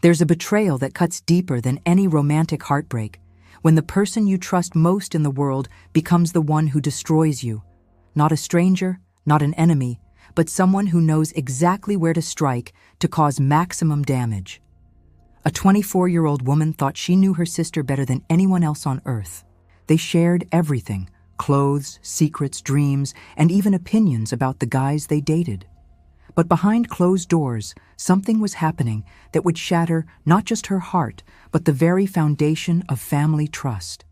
There's a betrayal that cuts deeper than any romantic heartbreak, when the person you trust most in the world becomes the one who destroys you. Not a stranger, not an enemy, but someone who knows exactly where to strike to cause maximum damage. A 24-year-old woman thought she knew her sister better than anyone else on earth. They shared everything: clothes, secrets, dreams, and even opinions about the guys they dated. But behind closed doors, something was happening that would shatter not just her heart, but the very foundation of family trust.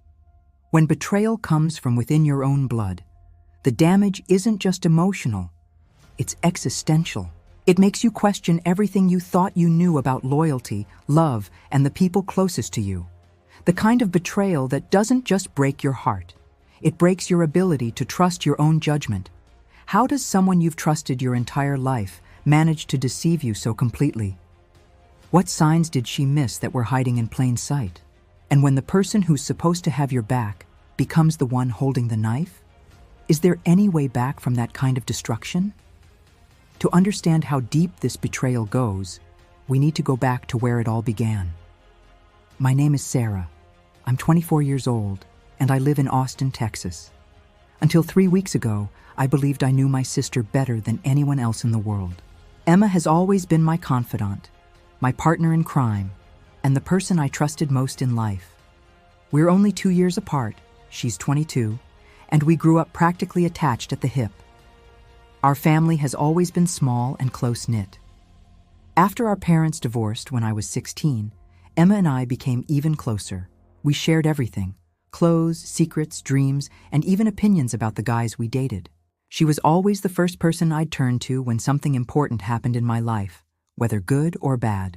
When betrayal comes from within your own blood, the damage isn't just emotional, it's existential. It makes you question everything you thought you knew about loyalty, love, and the people closest to you. The kind of betrayal that doesn't just break your heart, it breaks your ability to trust your own judgment. How does someone you've trusted your entire life manage to deceive you so completely? What signs did she miss that were hiding in plain sight? And when the person who's supposed to have your back becomes the one holding the knife, is there any way back from that kind of destruction? To understand how deep this betrayal goes, we need to go back to where it all began. My name is Sarah. I'm 24 years old, and I live in Austin, Texas. Until 3 weeks ago, I believed I knew my sister better than anyone else in the world. Emma has always been my confidant, my partner in crime, and the person I trusted most in life. We're only 2 years apart, she's 22, and we grew up practically attached at the hip. Our family has always been small and close-knit. After our parents divorced when I was 16, Emma and I became even closer. We shared everything: clothes, secrets, dreams, and even opinions about the guys we dated. She was always the first person I'd turn to when something important happened in my life, whether good or bad.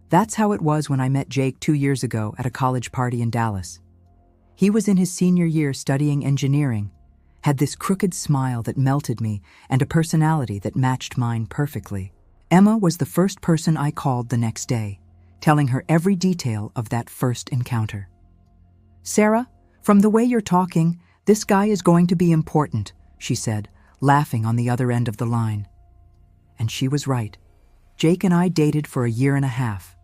That's how it was when I met Jake 2 years ago at a college party in Dallas. He was in his senior year studying engineering, had this crooked smile that melted me and a personality that matched mine perfectly. Emma was the first person I called the next day, telling her every detail of that first encounter. "Sarah, from the way you're talking, this guy is going to be important," she said, laughing on the other end of the line. And she was right. Jake and I dated for a year and a half.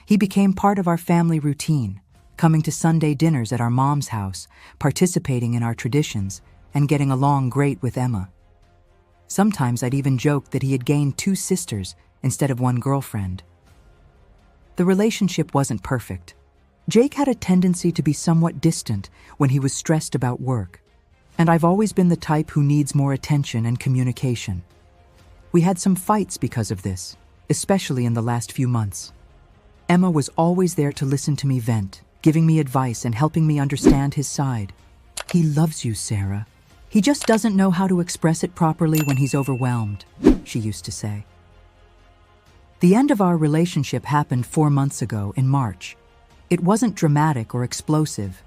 He became part of our family routine, coming to Sunday dinners at our mom's house, participating in our traditions, and getting along great with Emma. Sometimes I'd even joked that he had gained 2 sisters instead of 1 girlfriend. The relationship wasn't perfect. Jake had a tendency to be somewhat distant when he was stressed about work, and I've always been the type who needs more attention and communication. We had some fights because of this, especially in the last few months. Emma was always there to listen to me vent, giving me advice and helping me understand his side. "He loves you, Sarah. He just doesn't know how to express it properly when he's overwhelmed," she used to say. The end of our relationship happened 4 months ago in March. It wasn't dramatic or explosive.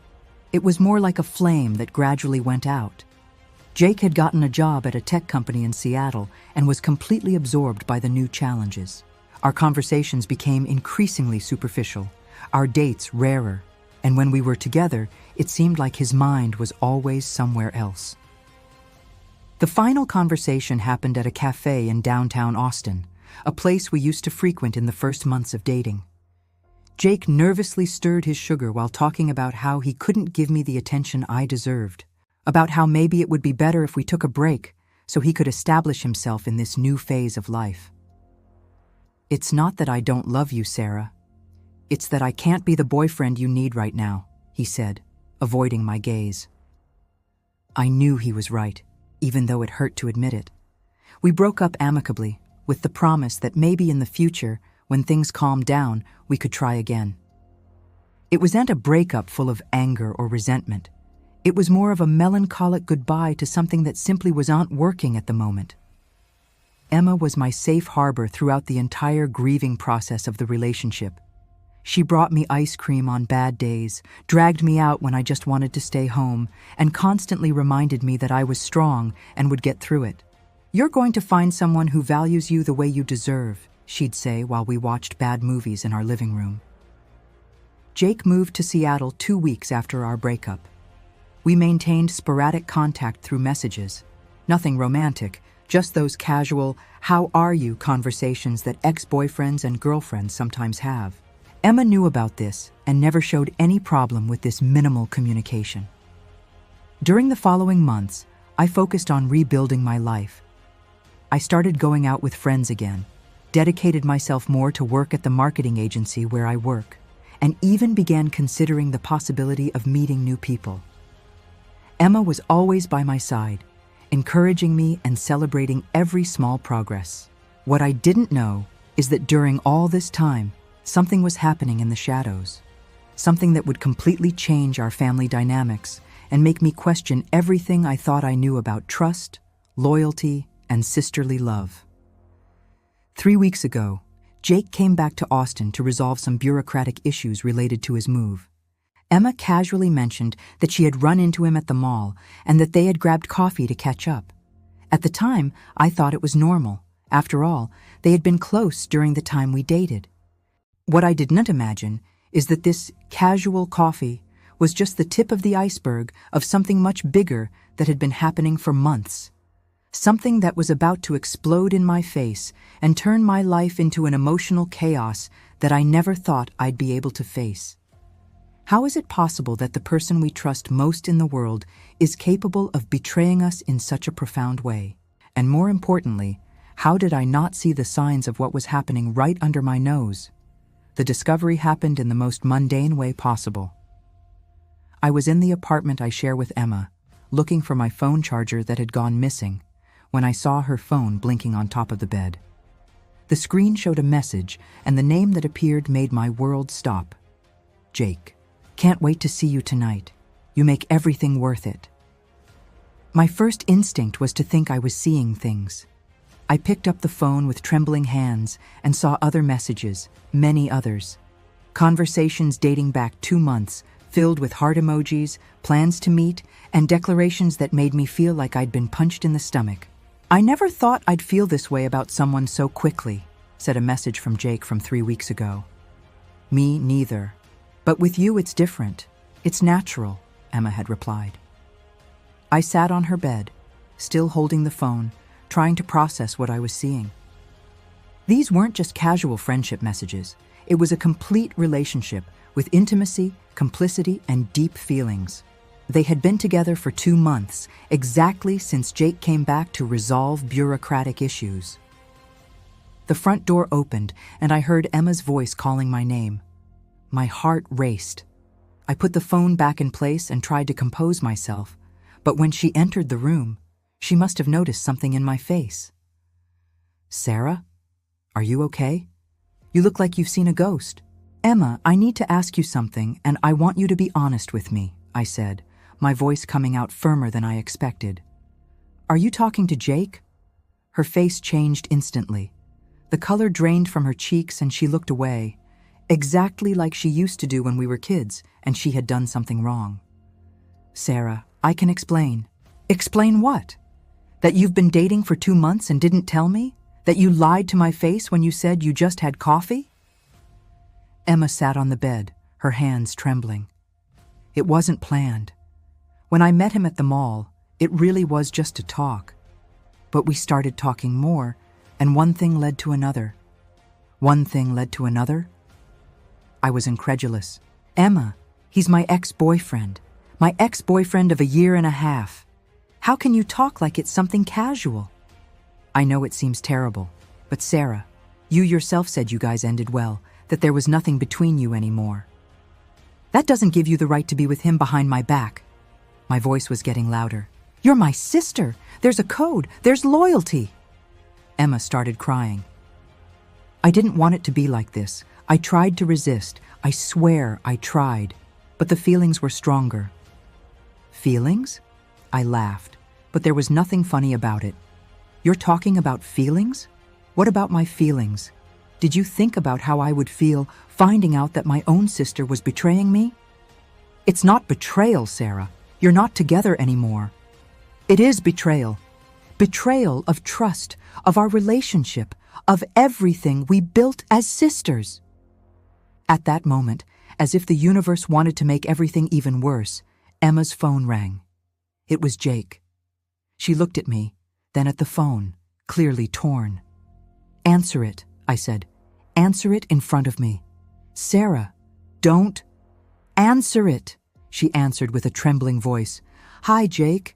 It was more like a flame that gradually went out. Jake had gotten a job at a tech company in Seattle and was completely absorbed by the new challenges. Our conversations became increasingly superficial, our dates rarer, and when we were together, it seemed like his mind was always somewhere else. The final conversation happened at a cafe in downtown Austin, a place we used to frequent in the first months of dating. Jake nervously stirred his sugar while talking about how he couldn't give me the attention I deserved, about how maybe it would be better if we took a break so he could establish himself in this new phase of life. "It's not that I don't love you, Sarah. It's that I can't be the boyfriend you need right now," he said, avoiding my gaze. I knew he was right, even though it hurt to admit it. We broke up amicably, with the promise that maybe in the future, when things calmed down, we could try again. It wasn't a breakup full of anger or resentment. It was more of a melancholic goodbye to something that simply wasn't working at the moment. Emma was my safe harbor throughout the entire grieving process of the relationship. She brought me ice cream on bad days, dragged me out when I just wanted to stay home, and constantly reminded me that I was strong and would get through it. "You're going to find someone who values you the way you deserve," she'd say while we watched bad movies in our living room. Jake moved to Seattle 2 weeks after our breakup. We maintained sporadic contact through messages. Nothing romantic, Just those casual, "how are you" conversations that ex-boyfriends and girlfriends sometimes have. Emma knew about this and never showed any problem with this minimal communication. During the following months, I focused on rebuilding my life. I started going out with friends again, dedicated myself more to work at the marketing agency where I work, and even began considering the possibility of meeting new people. Emma was always by my side, encouraging me and celebrating every small progress. What I didn't know is that during all this time, something was happening in the shadows, something that would completely change our family dynamics and make me question everything I thought I knew about trust, loyalty, and sisterly love. 3 weeks ago, Jake came back to Austin to resolve some bureaucratic issues related to his move. Emma casually mentioned that she had run into him at the mall and that they had grabbed coffee to catch up. At the time, I thought it was normal. After all, they had been close during the time we dated. What I did not imagine is that this casual coffee was just the tip of the iceberg of something much bigger that had been happening for months. Something that was about to explode in my face and turn my life into an emotional chaos that I never thought I'd be able to face. How is it possible that the person we trust most in the world is capable of betraying us in such a profound way? And more importantly, how did I not see the signs of what was happening right under my nose? The discovery happened in the most mundane way possible. I was in the apartment I share with Emma, looking for my phone charger that had gone missing, when I saw her phone blinking on top of the bed. The screen showed a message, and the name that appeared made my world stop. Jake. Can't wait to see you tonight. You make everything worth it. My first instinct was to think I was seeing things. I picked up the phone with trembling hands and saw other messages, many others. Conversations dating back 2 months, filled with heart emojis, plans to meet, and declarations that made me feel like I'd been punched in the stomach. "I never thought I'd feel this way about someone so quickly," said a message from Jake from 3 weeks ago. "Me neither. But with you it's different. It's natural," Emma had replied. I sat on her bed, still holding the phone, trying to process what I was seeing. These weren't just casual friendship messages. It was a complete relationship with intimacy, complicity, and deep feelings. They had been together for 2 months, exactly since Jake came back to resolve bureaucratic issues. The front door opened, and I heard Emma's voice calling my name. My heart raced. I put the phone back in place and tried to compose myself, but when she entered the room, she must have noticed something in my face. "Sarah, are you okay? You look like you've seen a ghost." "Emma, I need to ask you something, and I want you to be honest with me," I said, my voice coming out firmer than I expected. "Are you talking to Jake?" Her face changed instantly. The color drained from her cheeks and she looked away, exactly like she used to do when we were kids and she had done something wrong. "Sarah, I can explain." "Explain what? That you've been dating for 2 months and didn't tell me? That you lied to my face when you said you just had coffee?" Emma sat on the bed, her hands trembling. "It wasn't planned. When I met him at the mall, it really was just to talk. But we started talking more, and one thing led to another. One thing led to another?" I was incredulous. "Emma, he's my ex-boyfriend of a year and a half. How can you talk like it's something casual?" "I know it seems terrible, but Sarah, you yourself said you guys ended well, that there was nothing between you anymore. That doesn't give you the right to be with him behind my back." My voice was getting louder. "You're my sister. There's a code. There's loyalty." Emma started crying. "I didn't want it to be like this. I tried to resist. I swear I tried. But the feelings were stronger." "Feelings?" I laughed, but there was nothing funny about it. "You're talking about feelings? What about my feelings? Did you think about how I would feel finding out that my own sister was betraying me?" "It's not betrayal, Sarah. You're not together anymore." "It is betrayal. Betrayal of trust, of our relationship, of everything we built as sisters." At that moment, as if the universe wanted to make everything even worse, Emma's phone rang. It was Jake. She looked at me, then at the phone, clearly torn. "Answer it," I said. "Answer it in front of me." "Sarah, don't." "Answer it," she answered with a trembling voice. "Hi, Jake."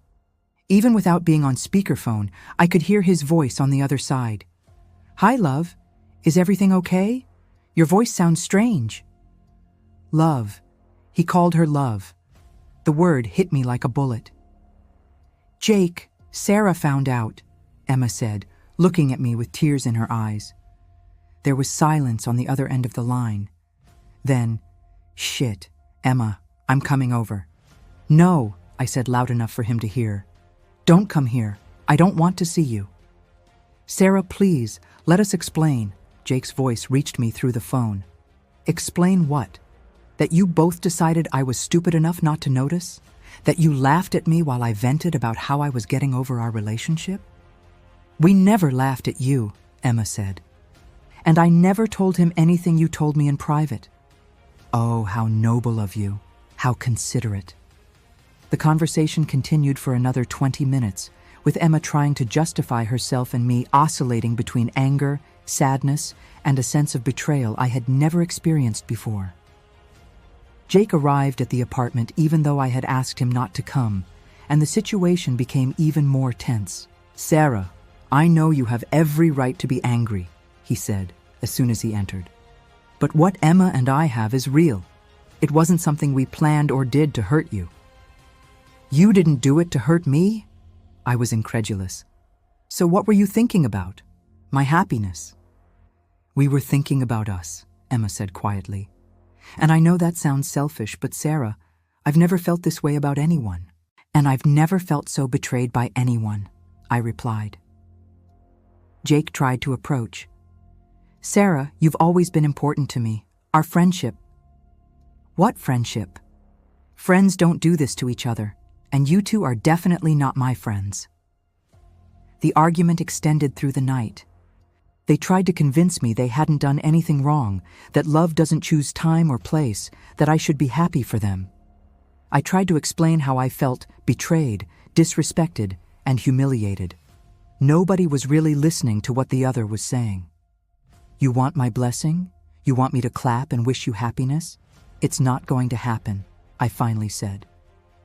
Even without being on speakerphone, I could hear his voice on the other side. "Hi, love. Is everything okay? Your voice sounds strange." Love. He called her love. The word hit me like a bullet. "Jake, Sarah found out," Emma said, looking at me with tears in her eyes. There was silence on the other end of the line. Then, "Shit, Emma, I'm coming over." "No," I said loud enough for him to hear. "Don't come here. I don't want to see you." "Sarah, please, let us explain." Jake's voice reached me through the phone. "Explain what? That you both decided I was stupid enough not to notice? That you laughed at me while I vented about how I was getting over our relationship?" "We never laughed at you," Emma said. "And I never told him anything you told me in private." "Oh, how noble of you. How considerate." The conversation continued for another 20 minutes, with Emma trying to justify herself and me oscillating between anger, sadness, and a sense of betrayal I had never experienced before. Jake arrived at the apartment even though I had asked him not to come, and the situation became even more tense. "Sarah, I know you have every right to be angry," he said as soon as he entered. "But what Emma and I have is real. It wasn't something we planned or did to hurt you." "You didn't do it to hurt me?" I was incredulous. "So what were you thinking about? My happiness?" "We were thinking about us," Emma said quietly. "And I know that sounds selfish, but Sarah, I've never felt this way about anyone. And I've never felt so betrayed by anyone," I replied. Jake tried to approach. "Sarah, you've always been important to me. Our friendship." "What friendship?" "Friends don't do this to each other, and you two are definitely not my friends." The argument extended through the night. They tried to convince me they hadn't done anything wrong, that love doesn't choose time or place, that I should be happy for them. I tried to explain how I felt betrayed, disrespected, and humiliated. Nobody was really listening to what the other was saying. "You want my blessing? You want me to clap and wish you happiness? It's not going to happen," I finally said.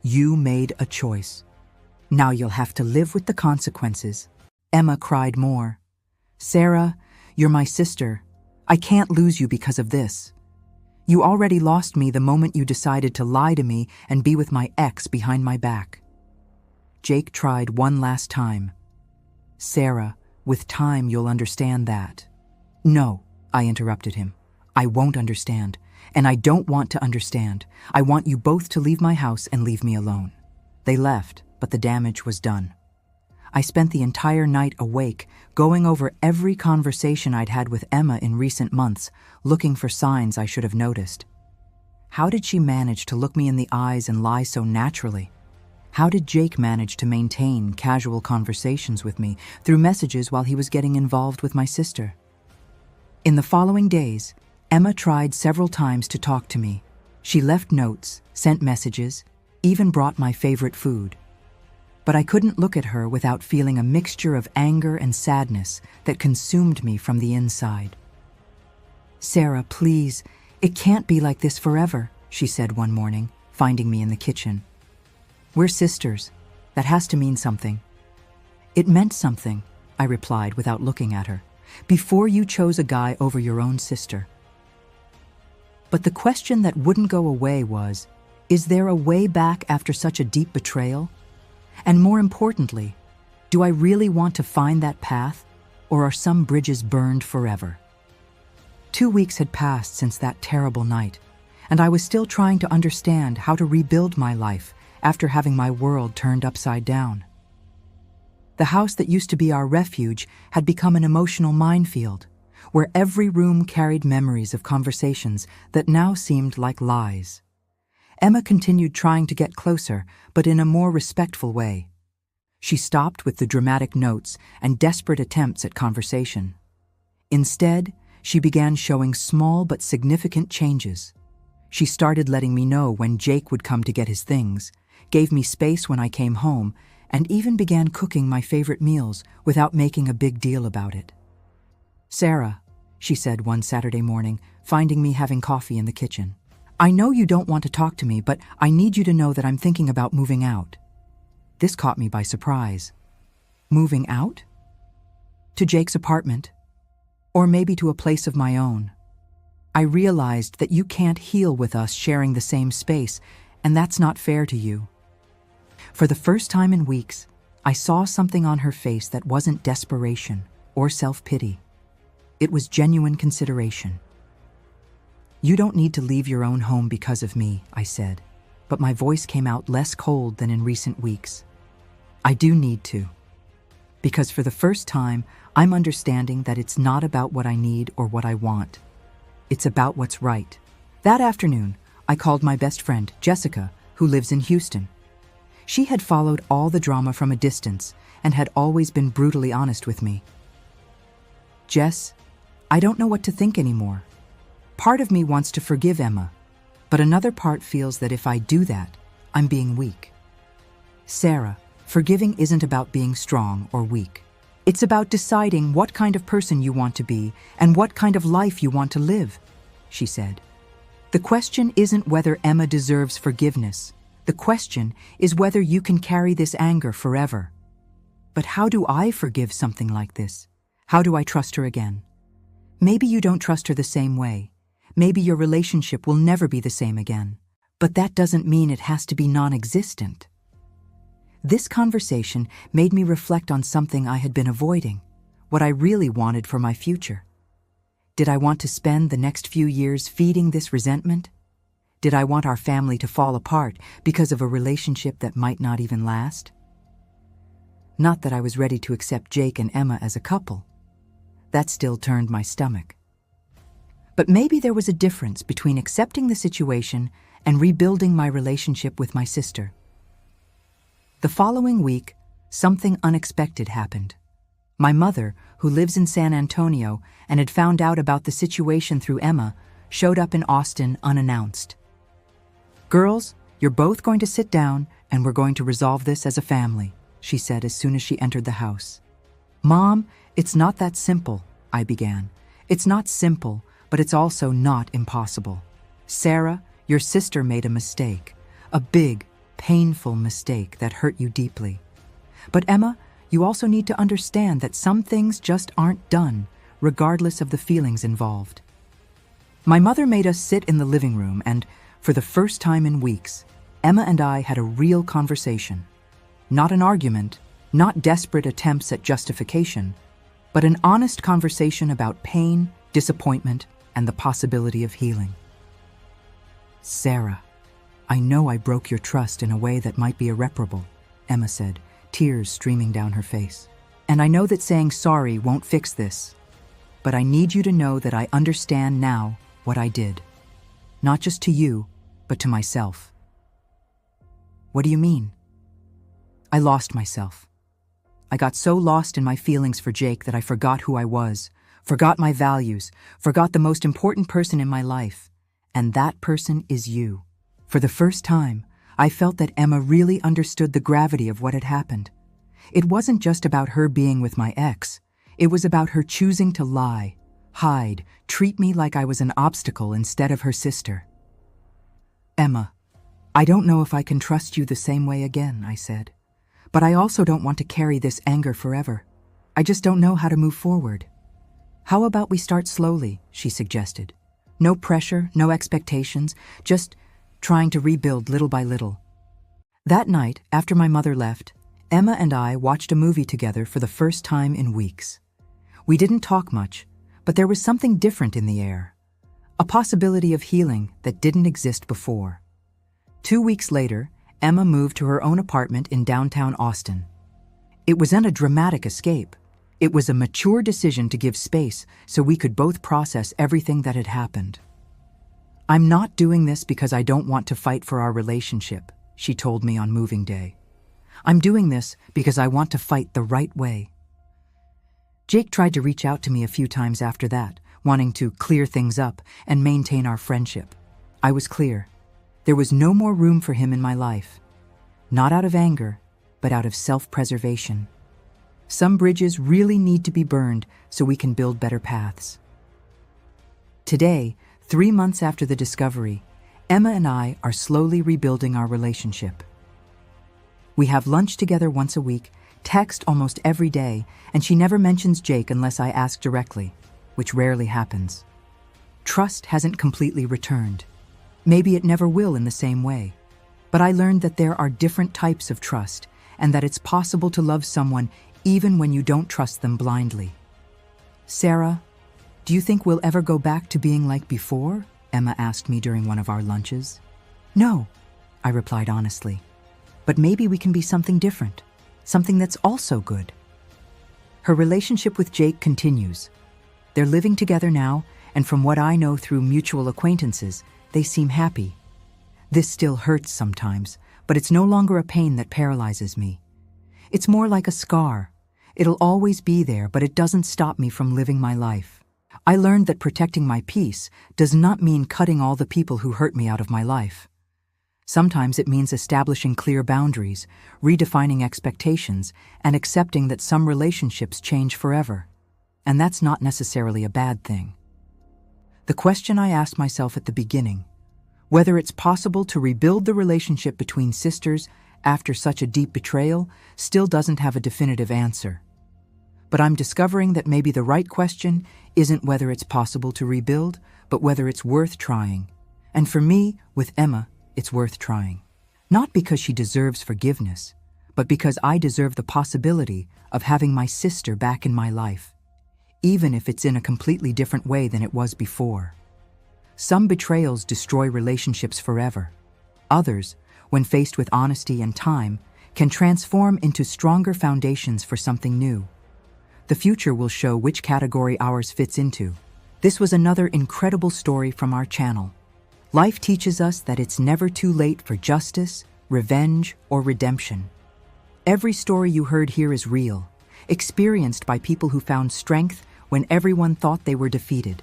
"You made a choice. Now you'll have to live with the consequences." Emma cried more. "Sarah, you're my sister. I can't lose you because of this. You already lost me the moment you decided to lie to me and be with my ex behind my back." Jake tried one last time. "Sarah, with time you'll understand that." "No," I interrupted him. "I won't understand, and I don't want to understand. I want you both to leave my house and leave me alone." They left, but the damage was done. I spent the entire night awake, going over every conversation I'd had with Emma in recent months, looking for signs I should have noticed. How did she manage to look me in the eyes and lie so naturally? How did Jake manage to maintain casual conversations with me through messages while he was getting involved with my sister? In the following days, Emma tried several times to talk to me. She left notes, sent messages, even brought my favorite food. But I couldn't look at her without feeling a mixture of anger and sadness that consumed me from the inside. "Sarah, please, it can't be like this forever," she said one morning, finding me in the kitchen. "We're sisters. That has to mean something." "It meant something," I replied without looking at her, "before you chose a guy over your own sister." But the question that wouldn't go away was, is there a way back after such a deep betrayal? And more importantly, do I really want to find that path, or are some bridges burned forever? 2 weeks had passed since that terrible night, and I was still trying to understand how to rebuild my life after having my world turned upside down. The house that used to be our refuge had become an emotional minefield, where every room carried memories of conversations that now seemed like lies. Emma continued trying to get closer, but in a more respectful way. She stopped with the dramatic notes and desperate attempts at conversation. Instead, she began showing small but significant changes. She started letting me know when Jake would come to get his things, gave me space when I came home, and even began cooking my favorite meals without making a big deal about it. "Sarah," she said one Saturday morning, finding me having coffee in the kitchen, "I know you don't want to talk to me, but I need you to know that I'm thinking about moving out." This caught me by surprise. Moving out? To Jake's apartment? Or maybe to a place of my own? I realized that you can't heal with us sharing the same space, and that's not fair to you. For the first time in weeks, I saw something on her face that wasn't desperation or self-pity. It was genuine consideration. "You don't need to leave your own home because of me," I said, but my voice came out less cold than in recent weeks. "I do need to. Because for the first time, I'm understanding that it's not about what I need or what I want. It's about what's right." That afternoon, I called my best friend, Jessica, who lives in Houston. She had followed all the drama from a distance and had always been brutally honest with me. "Jess, I don't know what to think anymore. Part of me wants to forgive Emma, but another part feels that if I do that, I'm being weak." "Sarah, forgiving isn't about being strong or weak. It's about deciding what kind of person you want to be and what kind of life you want to live," she said. "The question isn't whether Emma deserves forgiveness. The question is whether you can carry this anger forever." "But how do I forgive something like this? How do I trust her again?" "Maybe you don't trust her the same way. Maybe your relationship will never be the same again. But that doesn't mean it has to be non-existent." This conversation made me reflect on something I had been avoiding, what I really wanted for my future. Did I want to spend the next few years feeding this resentment? Did I want our family to fall apart because of a relationship that might not even last? Not that I was ready to accept Jake and Emma as a couple. That still turned my stomach. But maybe there was a difference between accepting the situation and rebuilding my relationship with my sister. The following week, something unexpected happened. My mother, who lives in San Antonio and had found out about the situation through Emma, showed up in Austin unannounced. "Girls, you're both going to sit down and we're going to resolve this as a family," she said as soon as she entered the house. "Mom, it's not that simple," I began. "It's not simple, but it's also not impossible. Sarah, your sister made a mistake, a big, painful mistake that hurt you deeply. But Emma, you also need to understand that some things just aren't done, regardless of the feelings involved." My mother made us sit in the living room and, for the first time in weeks, Emma and I had a real conversation. Not an argument, not desperate attempts at justification, but an honest conversation about pain, disappointment, and the possibility of healing. "Sarah, I know I broke your trust in a way that might be irreparable," Emma said, tears streaming down her face. "And I know that saying sorry won't fix this, but I need you to know that I understand now what I did. Not just to you, but to myself." "What do you mean?" "I lost myself. I got so lost in my feelings for Jake that I forgot who I was, forgot my values, forgot the most important person in my life. And that person is you." For the first time, I felt that Emma really understood the gravity of what had happened. It wasn't just about her being with my ex. It was about her choosing to lie, hide, treat me like I was an obstacle instead of her sister. "Emma, I don't know if I can trust you the same way again," I said. "But I also don't want to carry this anger forever. I just don't know how to move forward." "How about we start slowly?" she suggested. "No pressure, no expectations, just trying to rebuild little by little." That night, after my mother left, Emma and I watched a movie together for the first time in weeks. We didn't talk much, but there was something different in the air. A possibility of healing that didn't exist before. 2 weeks later, Emma moved to her own apartment in downtown Austin. It wasn't a dramatic escape. It was a mature decision to give space so we could both process everything that had happened. "I'm not doing this because I don't want to fight for our relationship," she told me on moving day. "I'm doing this because I want to fight the right way." Jake tried to reach out to me a few times after that, wanting to clear things up and maintain our friendship. I was clear. There was no more room for him in my life. Not out of anger, but but out of self-preservation. Some bridges really need to be burned so we can build better paths. Today, 3 months after the discovery, Emma and I are slowly rebuilding our relationship. We have lunch together once a week, text almost every day, and she never mentions Jake unless I ask directly, which rarely happens. Trust hasn't completely returned. Maybe it never will in the same way. But I learned that there are different types of trust, and that it's possible to love someone even when you don't trust them blindly. Sarah, do you think we'll ever go back to being like before? Emma asked me during one of our lunches. No, I replied honestly. But maybe we can be something different, something that's also good. Her relationship with Jake continues. They're living together now, and from what I know through mutual acquaintances, they seem happy. This still hurts sometimes, but it's no longer a pain that paralyzes me. It's more like a scar. It'll always be there, but it doesn't stop me from living my life. I learned that protecting my peace does not mean cutting all the people who hurt me out of my life. Sometimes it means establishing clear boundaries, redefining expectations, and accepting that some relationships change forever. And that's not necessarily a bad thing. The question I asked myself at the beginning, whether it's possible to rebuild the relationship between sisters after such a deep betrayal, still doesn't have a definitive answer. But I'm discovering that maybe the right question isn't whether it's possible to rebuild, but whether it's worth trying. And for me, with Emma, it's worth trying. Not because she deserves forgiveness, but because I deserve the possibility of having my sister back in my life, even if it's in a completely different way than it was before. Some betrayals destroy relationships forever. Others, when faced with honesty and time, can transform into stronger foundations for something new. The future will show which category ours fits into. This was another incredible story from our channel. Life teaches us that it's never too late for justice, revenge, or redemption. Every story you heard here is real, experienced by people who found strength when everyone thought they were defeated.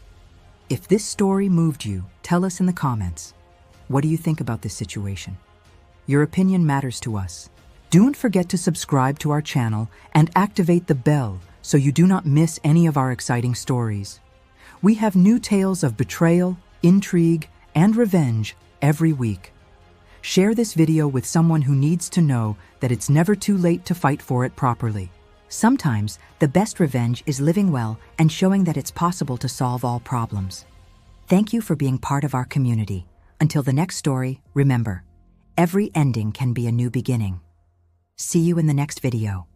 If this story moved you, tell us in the comments. What do you think about this situation? Your opinion matters to us. Don't forget to subscribe to our channel and activate the bell so you do not miss any of our exciting stories. We have new tales of betrayal, intrigue, and revenge every week. Share this video with someone who needs to know that it's never too late to fight for it properly. Sometimes, the best revenge is living well and showing that it's possible to solve all problems. Thank you for being part of our community. Until the next story, remember, every ending can be a new beginning. See you in the next video.